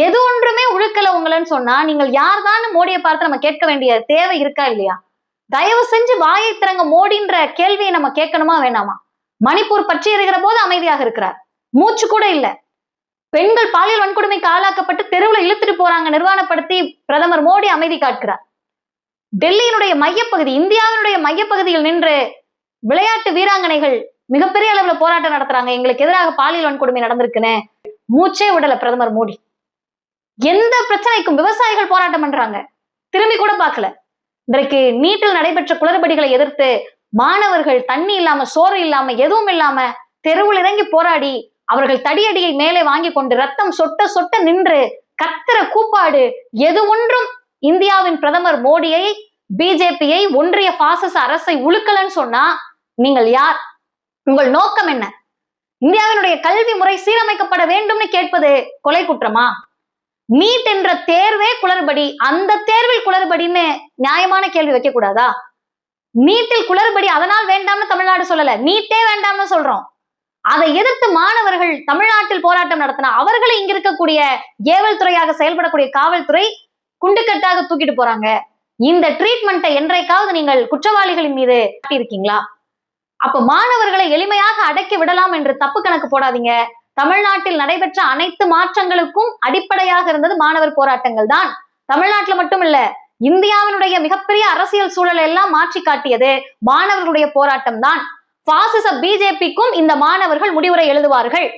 எது ஒன்றுமே உழுக்கல உங்களன்னு சொன்னா நீங்கள் யார் தான் மோடியை பார்த்து நம்ம கேட்க வேண்டிய தேவை இருக்கா இல்லையா? தயவு செஞ்சு வாயை திறங்க மோடின்ற கேள்வியை நம்ம கேட்கணுமா வேணாமா? மணிப்பூர் பற்றி எறிகிற போது அமைதியாக இருக்கிறார், மூச்சு கூட இல்ல. பெண்கள் பாலியல் வன்கொடுமைக்கு ஆளாக்கப்பட்டு தெருவில் இழுத்துட்டு போறாங்க, நிர்வாணப்படுத்தி பிரதமர் மோடி அமைதி காட்கிறார். டெல்லியினுடைய மையப்பகுதி, இந்தியாவினுடைய மையப்பகுதியில் நின்று விளையாட்டு வீராங்கனைகள் மிகப்பெரிய அளவுல போராட்டம் நடத்துறாங்க, எங்களுக்கு எதிராக பாலியல் வன்கொடுமை நடந்திருக்குன்னு. மூச்சே விடல பிரதமர் மோடி. எந்த பிரச்சனைக்கும் விவசாயிகள் போராட்டம் பண்றாங்க, திரும்பி கூட பார்க்கல. இன்றைக்கு நீட்டில் நடைபெற்ற குளறுபடிகளை எதிர்த்து மாணவர்கள் தண்ணி இல்லாம, சோறு இல்லாம, எதுவும் இல்லாம தெருவில் இறங்கி போராடி அவர்கள் தடியடியை மேலே வாங்கி கொண்டு ரத்தம் சொட்ட சொட்ட நின்று கத்திர கூப்பாடு எது ஒன்றும் இந்தியாவின் பிரதமர் மோடியை, பிஜேபியை, ஒன்றிய பாசிச அரசை உழுக்கலன்னு சொன்னா நீங்கள் யார்? உங்கள் நோக்கம் என்ன? இந்தியாவினுடைய கல்வி முறை சீரமைக்கப்பட வேண்டும்னு கேட்பது கொலை குற்றமா? நீட் என்ற தேர்வே குளறுபடி, அந்த தேர்வில் குளறுபடின்னு நியாயமான கேள்வி வைக்க கூடாதா? நீட்டில் குளறுபடி அதனால் வேண்டாம்னு தமிழ்நாடு சொல்லல, நீட்டே வேண்டாம்னு சொல்றோம். அதை எதிர்த்து மாணவர்கள் தமிழ்நாட்டில் போராட்டம் நடத்தினா அவர்களை இங்க இருக்கக்கூடிய ஏவல் துறையாக செயல்படக்கூடிய காவல்துறை குண்டுக்கட்டாக தூக்கிட்டு போறாங்க. இந்த ட்ரீட்மெண்ட்டை என்றைக்காவது நீங்கள் குற்றவாளிகளின் மீது காட்டியிருக்கீங்களா? அப்ப மாணவர்களை எளிமையாக அடக்கி விடலாம் என்று தப்பு கணக்கு போடாதீங்க. தமிழ்நாட்டில் நடைபெற்ற அனைத்து மாற்றங்களுக்கும் அடிப்படையாக இருந்தது மாணவர் போராட்டங்கள் தான். தமிழ்நாட்டில் மட்டும் இல்ல, இந்தியாவினுடைய மிகப்பெரிய அரசியல் சூழலை எல்லாம் மாற்றி காட்டியது மாணவர்களுடைய போராட்டம் தான். பாசிச பிஜேபிக்கும் இந்த மாணவர்கள் முடிவுரை எழுதுவார்கள்.